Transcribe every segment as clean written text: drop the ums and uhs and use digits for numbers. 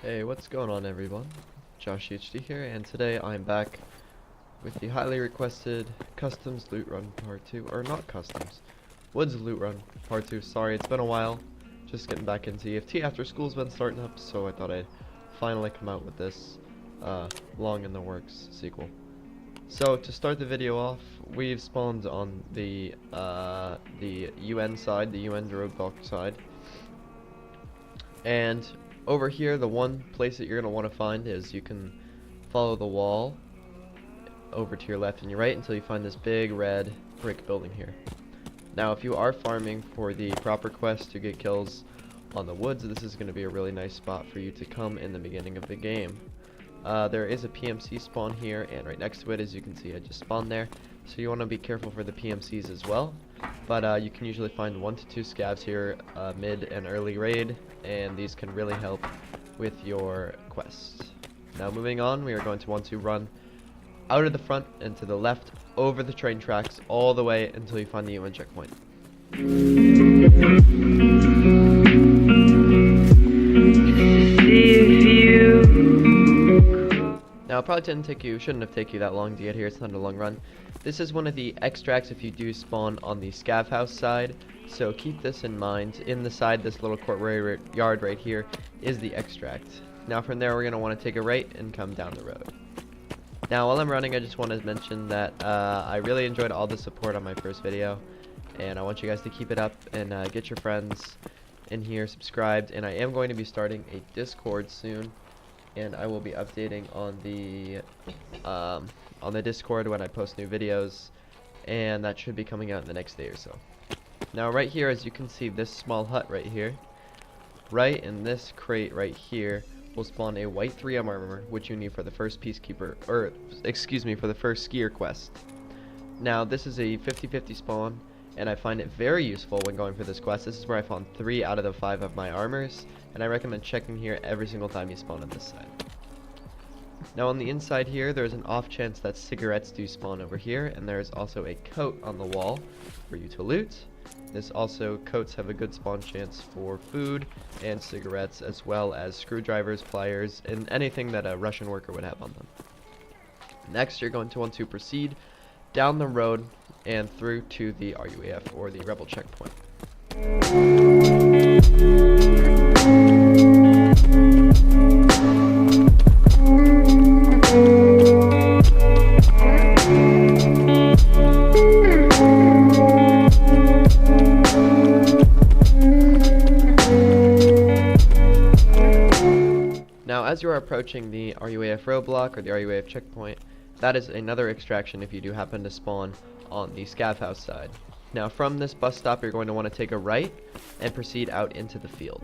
Hey, what's going on everyone? Josh HD here, and today I'm back with the highly requested Customs Loot Run Part 2, or not Customs, Woods Loot Run Part 2. Sorry, it's been a while, just getting back into EFT after school's been starting up, so I thought I'd finally come out with this long in the works sequel. So, to start the video off, we've spawned on the UN side, the UN roadblock side, and over here, the one place that you're going to want to find is you can follow the wall over to your left and your right until you find this big red brick building here. Now, if you are farming for the proper quest to get kills on the woods, this is going to be a really nice spot for you to come in the beginning of the game. There is a PMC spawn here, and right next to it, as you can see, I just spawned there. So you want to be careful for the PMCs as well. But you can usually find 1 to 2 scavs here mid and early raid, and these can really help with your quest. Now moving on, we are going to want to run out of the front and to the left over the train tracks all the way until you find the UN checkpoint. Now it probably shouldn't have taken you that long to get here, it's not a long run. This is one of the extracts if you do spawn on the scav house side, so keep this in mind. In the side, this little courtyard right here is the extract. Now from there we're going to want to take a right and come down the road. Now while I'm running, I just want to mention that I really enjoyed all the support on my first video, and I want you guys to keep it up and get your friends in here subscribed, and I am going to be starting a Discord soon. And I will be updating on the Discord when I post new videos, and that should be coming out in the next day or so. Now right here, as you can see, this small hut right here, right in this crate right here, will spawn a white 3M armor, which you need for the first peacekeeper, or excuse me, for the first skier quest. Now this is a 50-50 spawn, and I find it very useful when going for this quest. This is where I found 3 out of the 5 of my armors, and I recommend checking here every single time you spawn on this side. Now on the inside here, there's an off chance that cigarettes do spawn over here, and there's also a coat on the wall for you to loot. Coats have a good spawn chance for food and cigarettes, as well as screwdrivers, pliers, and anything that a Russian worker would have on them. Next, you're going to want to proceed down the road and through to the RUAF, or the rebel checkpoint. Now as you are approaching the RUAF roadblock or the RUAF checkpoint, that is another extraction if you do happen to spawn on the scav house side. Now from this bus stop, you're going to want to take a right and proceed out into the field.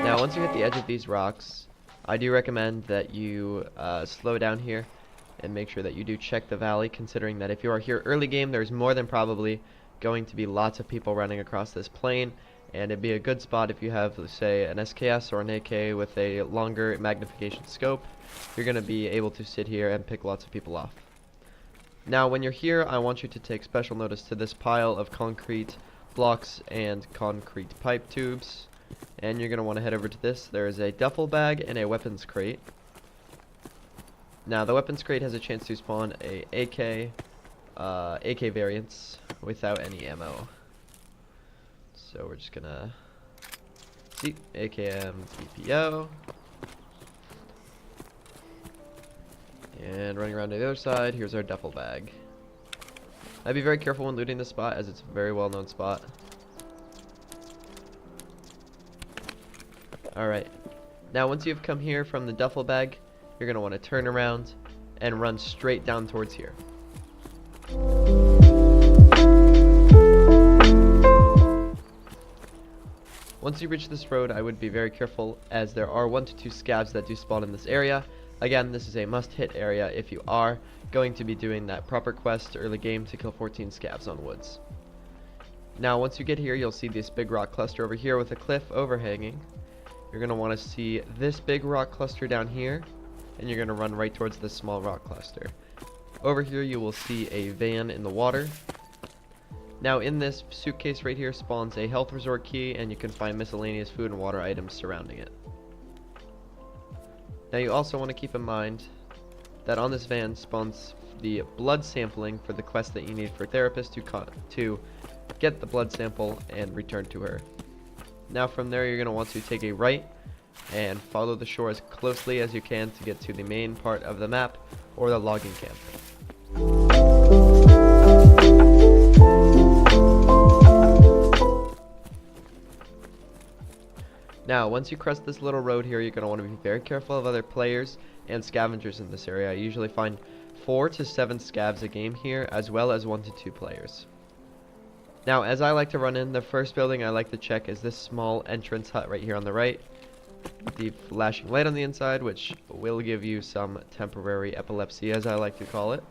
Now once you hit the edge of these rocks, I do recommend that you slow down here and make sure that you do check the valley, considering that if you are here early game, there's more than probably going to be lots of people running across this plain, and it'd be a good spot if you have, say, an SKS or an AK with a longer magnification scope. You're going to be able to sit here and pick lots of people off. Now when you're here, I want you to take special notice to this pile of concrete blocks and concrete pipe tubes, and you're going to want to head over to this. There is a duffel bag and a weapons crate. Now the weapons crate has a chance to spawn a AK variants without any ammo. So we're just gonna see AKM TPO, and running around to the other side, here's our duffel bag. I'd be very careful when looting this spot, as it's a very well known spot. Alright, now once you've come here from the duffel bag, you're gonna want to turn around and run straight down towards here. Once you reach this road, I would be very careful, as there are 1 to 2 scavs that do spawn in this area. Again, this is a must-hit area if you are going to be doing that proper quest early game to kill 14 scavs on woods. Now once you get here, you'll see this big rock cluster over here with a cliff overhanging. You're going to want to see this big rock cluster down here, and you're going to run right towards this small rock cluster. Over here you will see a van in the water. Now in this suitcase right here spawns a health resort key, and you can find miscellaneous food and water items surrounding it. Now you also want to keep in mind that on this van spawns the blood sampling for the quest that you need for Therapist to get the blood sample and return to her. Now from there you're going to want to take a right and follow the shore as closely as you can to get to the main part of the map, or the logging camp. Now, once you cross this little road here, you're going to want to be very careful of other players and scavengers in this area. I usually find 4 to 7 scavs a game here, as well as 1 to 2 players. Now, as I like to run in, the first building I like to check is this small entrance hut right here on the right, with the flashing light on the inside, which will give you some temporary epilepsy, as I like to call it.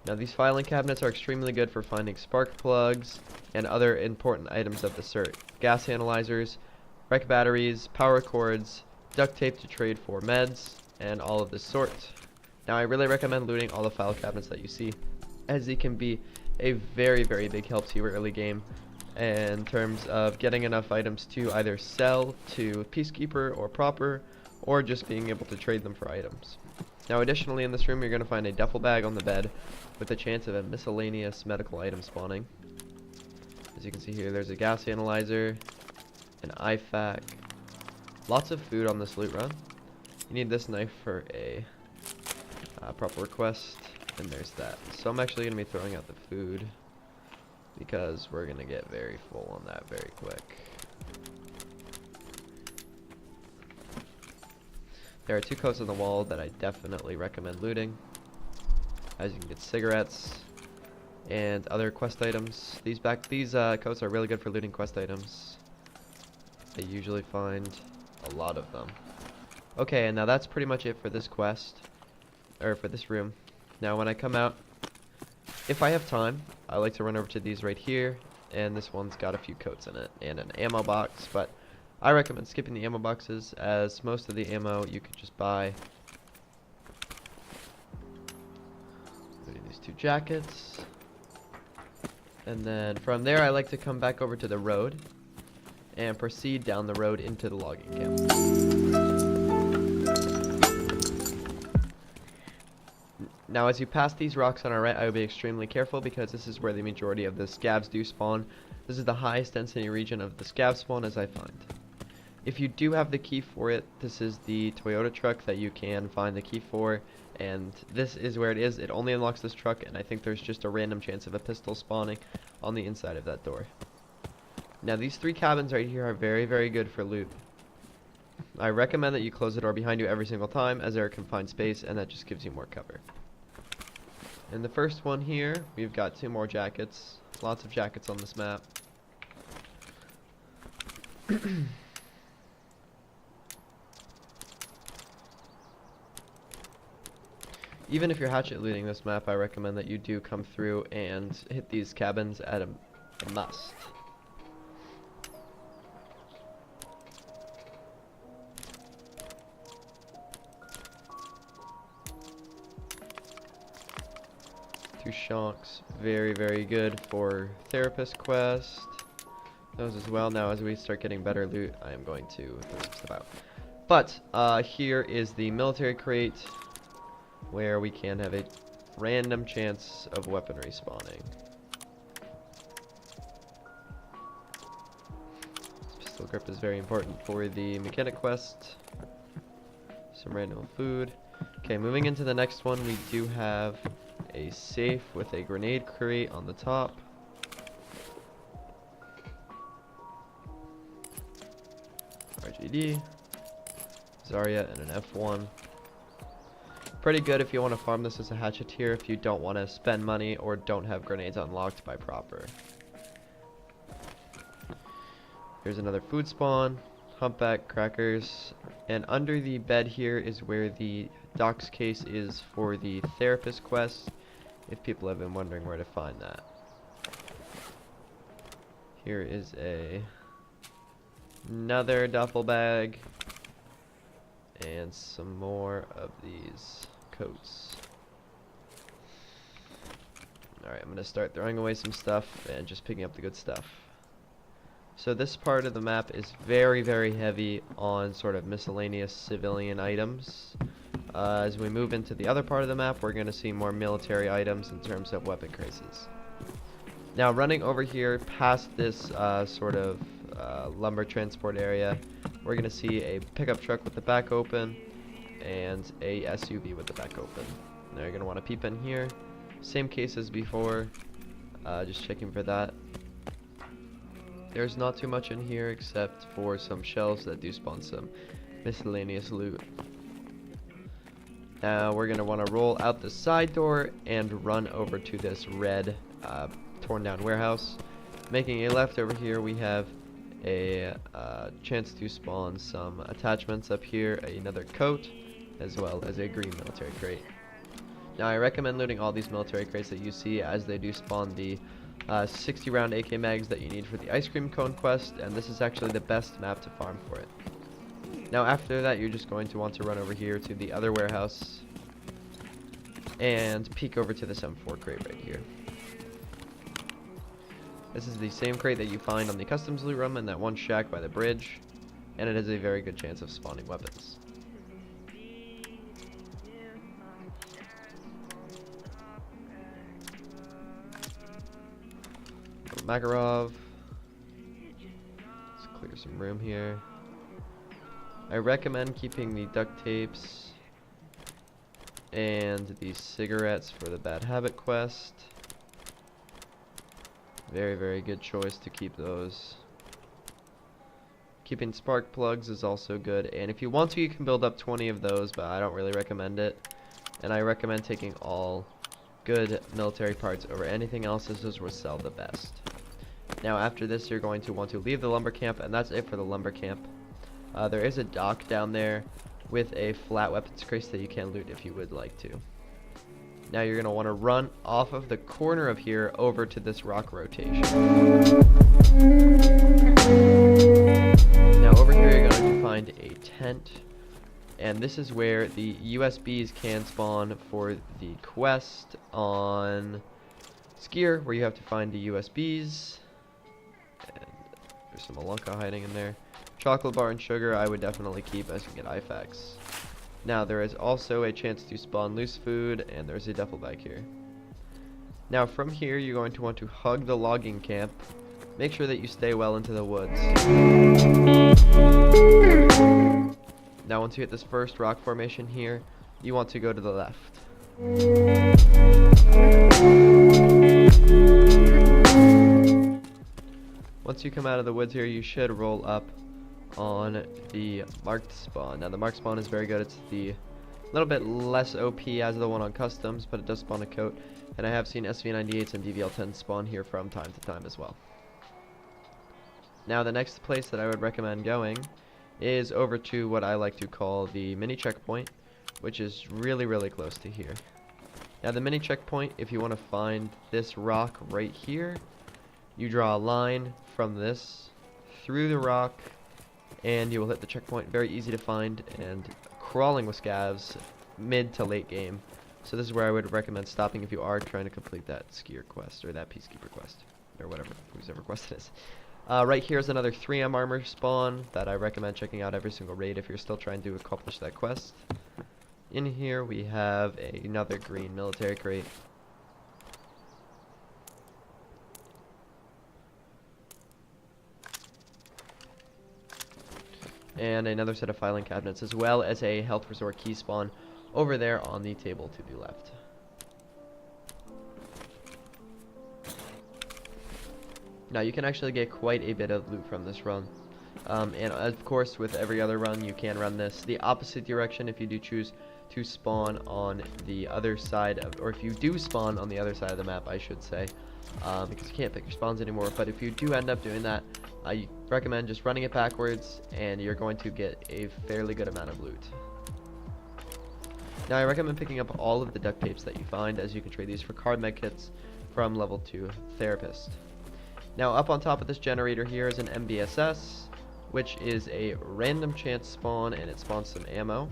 Now, these filing cabinets are extremely good for finding spark plugs and other important items of the sort. Gas analyzers, rec batteries, power cords, duct tape to trade for meds, and all of this sort. Now, I really recommend looting all the file cabinets that you see, as it can be a very, very big help to your early game in terms of getting enough items to either sell to Peacekeeper or Proper, or just being able to trade them for items. Now, additionally, in this room you're going to find a duffel bag on the bed with a chance of a miscellaneous medical item spawning. As you can see here, there's a gas analyzer, an IFAK, lots of food on this loot run. You need this knife for a proper request, and there's that. So I'm actually going to be throwing out the food, because we're going to get very full on that very quick. There are 2 coats on the wall that I definitely recommend looting, as you can get cigarettes and other quest items. These coats are really good for looting quest items. I usually find a lot of them. Okay, and now that's pretty much it for this quest, or for this room. Now when I come out, if I have time, I like to run over to these right here, and this one's got a few coats in it and an ammo box, but I recommend skipping the ammo boxes, as most of the ammo you could just buy. These 2 jackets, and then from there I like to come back over to the road and proceed down the road into the logging camp. Now, as you pass these rocks on our right, I would be extremely careful, because this is where the majority of the scavs do spawn. This is the highest density region of the scav spawn, as I find. If you do have the key for it, this is the Toyota truck that you can find the key for, and this is where it is. It only unlocks this truck, and I think there's just a random chance of a pistol spawning on the inside of that door. Now, these 3 cabins right here are very, very good for loot. I recommend that you close the door behind you every single time, as they're a confined space, and that just gives you more cover. In the first one here, we've got 2 more jackets. Lots of jackets on this map. Even if you're hatchet looting this map, I recommend that you do come through and hit these cabins at a must. Two shonks, very, very good for Therapist quest. Those as well. Now, as we start getting better loot, I am going to throw some stuff out. But here is the military crate, where we can have a random chance of weaponry spawning. This pistol grip is very important for the mechanic quest. Some random food. Okay, moving into the next one, we do have a safe with a grenade crate on the top. RGD, Zarya, and an F1. Pretty good if you want to farm this as a hatcheteer, if you don't want to spend money or don't have grenades unlocked by Proper. Here's another food spawn, humpback, crackers, and under the bed here is where the docs case is for the Therapist quest, if people have been wondering where to find that. Here is another duffel bag and some more of these coats. Alright, I'm going to start throwing away some stuff and just picking up the good stuff. So this part of the map is very, very heavy on sort of miscellaneous civilian items. As we move into the other part of the map, we're going to see more military items in terms of weapon cases. Now, running over here past this sort of lumber transport area, we're going to see a pickup truck with the back open and a SUV with the back open. Now you're going to want to peep in here. Same case as before, just checking for that. There's not too much in here except for some shells that do spawn some miscellaneous loot. Now we're going to want to roll out the side door and run over to this red torn down warehouse. Making a left over here, we have a chance to spawn some attachments up here, another coat, as well as a green military crate. Now I recommend looting all these military crates that you see, as they do spawn the 60 round AK mags that you need for the ice cream cone quest, and this is actually the best map to farm for it. Now after that, you're just going to want to run over here to the other warehouse and peek over to this M4 crate right here. This is the same crate that you find on the customs loot room in that one shack by the bridge, and it has a very good chance of spawning weapons. Makarov. Let's clear some room here. I recommend keeping the duct tapes and the cigarettes for the bad habit quest. Very, very good choice to keep those. Keeping spark plugs is also good, and if you want to, you can build up 20 of those, but I don't really recommend it. And I recommend taking all good military parts over anything else, as those will sell the best. Now after this, you're going to want to leave the lumber camp, and that's it for the lumber camp. There is a dock down there with a flat weapons crate that you can loot if you would like to. Now you're going to want to run off of the corner of here over to this rock rotation. Now over here you're going to find a tent, and this is where the USBs can spawn for the quest on Skier, where you have to find the USBs. And there's some Malunka hiding in there. Chocolate bar and sugar I would definitely keep, as you get IFAKs. Now there is also a chance to spawn loose food, and there's a duffel bag here. Now from here you're going to want to hug the logging camp. Make sure that you stay well into the woods. Now once you hit this first rock formation here, you want to go to the left. Once you come out of the woods here, you should roll up on the marked spawn. Now the marked spawn is very good. It's the little bit less OP as the one on customs, but it does spawn a coat, and I have seen SV98s and DVL10s spawn here from time to time as well. Now the next place that I would recommend going is over to what I like to call the mini checkpoint, which is really, really close to here. Now the mini checkpoint, if you want to find this rock right here, you draw a line from this through the rock, and you will hit the checkpoint. Very easy to find, and crawling with scavs mid to late game. So this is where I would recommend stopping if you are trying to complete that skier quest, or that peacekeeper quest, or whatever, whoever quest it is. Right here is another 3M armor spawn that I recommend checking out every single raid if you're still trying to accomplish that quest. In here we have another green military crate. And another set of filing cabinets, as well as a health resort key spawn over there on the table to the left. Now you can actually get quite a bit of loot from this run. And of course, with every other run, you can run this the opposite direction if you do choose to spawn on the other side of, or if you do spawn on the other side of the map, I should say, because you can't pick your spawns anymore. But if you do end up doing that, I recommend just running it backwards, and you're going to get a fairly good amount of loot. Now I recommend picking up all of the duct tapes that you find, as you can trade these for card med kits from level 2 therapist. Now up on top of this generator here is an MBSS, which is a random chance spawn, and it spawns some ammo.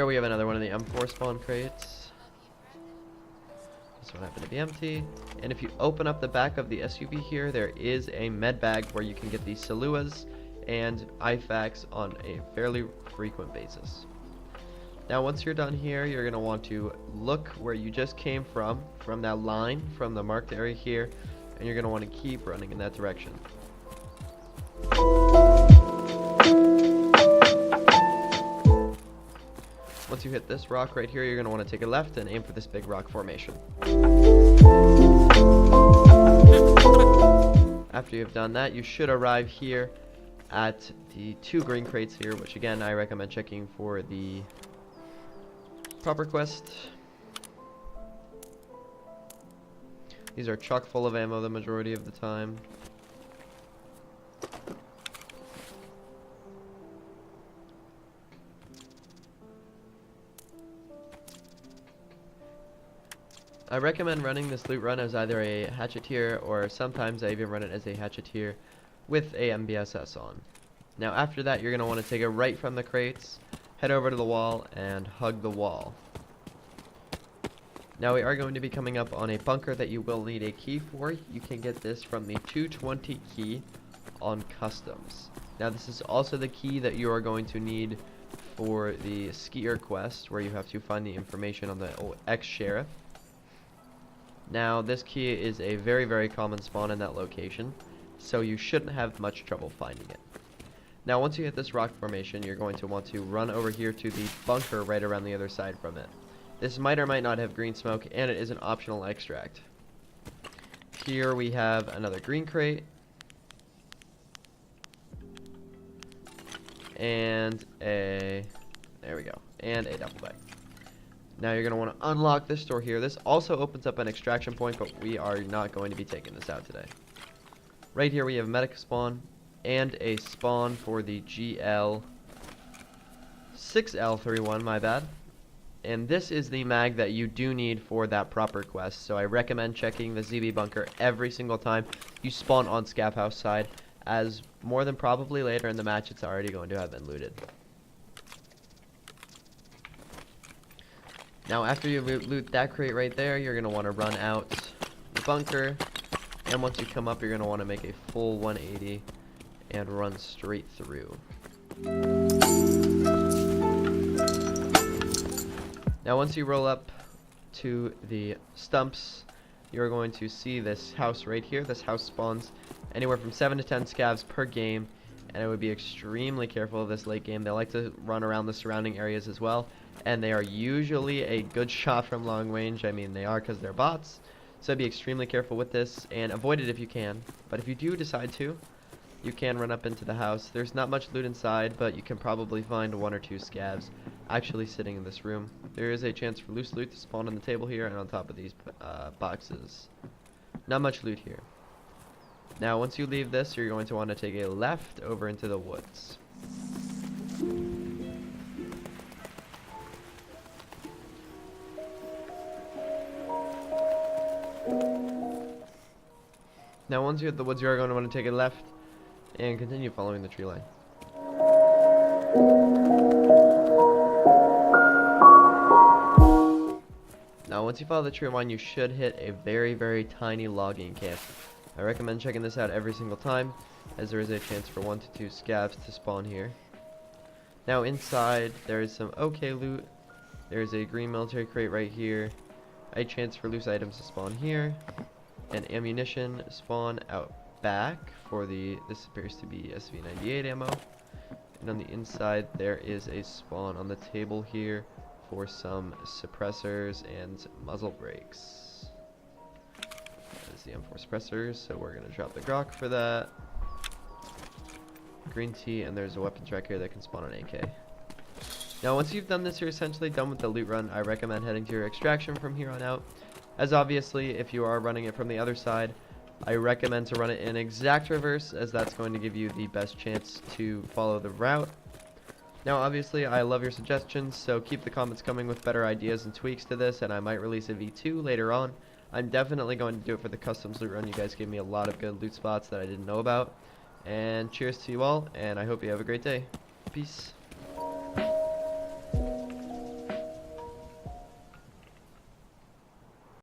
Here we have another one of the M4 spawn crates. This one happened to be empty. And if you open up the back of the SUV here, there is a med bag where you can get the Saluas and IFAKs on a fairly frequent basis. Now once you're done here, you're going to want to look where you just came from that line, from the marked area here, and you're going to want to keep running in that direction. Once you hit this rock right here, you're going to want to take a left and aim for this big rock formation. After you've done that, you should arrive here at the 2 green crates here, which again I recommend checking for the proper quest. These are chock full of ammo the majority of the time. I recommend running this loot run as either a hatcheteer, or sometimes I even run it as a hatcheteer with a MBSS on. Now after that, you're going to want to take a right from the crates, head over to the wall, and hug the wall. Now we are going to be coming up on a bunker that you will need a key for. You can get this from the 220 key on customs. Now this is also the key that you are going to need for the skier quest, where you have to find the information on the ex-sheriff. Now this key is a very, very common spawn in that location, so you shouldn't have much trouble finding it. Now once you hit this rock formation, you're going to want to run over here to the bunker right around the other side from it. This might or might not have green smoke, and it is an optional extract. Here we have another green crate, and there we go, and a duffel bag. Now you're going to want to unlock this door here. This also opens up an extraction point, but we are not going to be taking this out today. Right here we have a medic spawn and a spawn for the GL6L31, my bad. And this is the mag that you do need for that proper quest, so I recommend checking the ZB bunker every single time you spawn on Scav House side, as more than probably later in the match it's already going to have been looted. Now after you loot that crate right there, you're going to want to run out the bunker, and once you come up, you're going to want to make a full 180 and run straight through. Now once you roll up to the stumps, you're going to see this house right here. This house spawns anywhere from 7 to 10 scavs per game, and I would be extremely careful of this late game. They like to run around the surrounding areas as well, and they are usually a good shot from long range. I mean, they are because they're bots, so be extremely careful with this and avoid it if you can. But if you do decide to, you can run up into the house. There's not much loot inside, but you can probably find 1 or 2 scavs actually sitting in this room. There is a chance for loose loot to spawn on the table here and on top of these boxes. Not much loot here. Now once you leave this, you're going to want to take a left over into the woods. Now once you're at the woods, you're going to want to take a left and continue following the tree line. Now once you follow the tree line, you should hit a very, very tiny logging camp. I recommend checking this out every single time, as there is a chance for 1 to 2 scavs to spawn here. Now inside, there is some okay loot. There is a green military crate right here, a chance for loose items to spawn here, and ammunition spawn out back for this appears to be SV98 ammo. And on the inside, there is a spawn on the table here for some suppressors and muzzle brakes. That is the M4 suppressors, so we're going to drop the grok for that. Green tea, and there's a weapon track here that can spawn an AK. Now once you've done this, you're essentially done with the loot run. I recommend heading to your extraction from here on out, as obviously if you are running it from the other side, I recommend to run it in exact reverse, as that's going to give you the best chance to follow the route. Now obviously I love your suggestions, so keep the comments coming with better ideas and tweaks to this, and I might release a V2 later on. I'm definitely going to do it for the customs loot run. You guys gave me a lot of good loot spots that I didn't know about. And cheers to you all, and I hope you have a great day. Peace.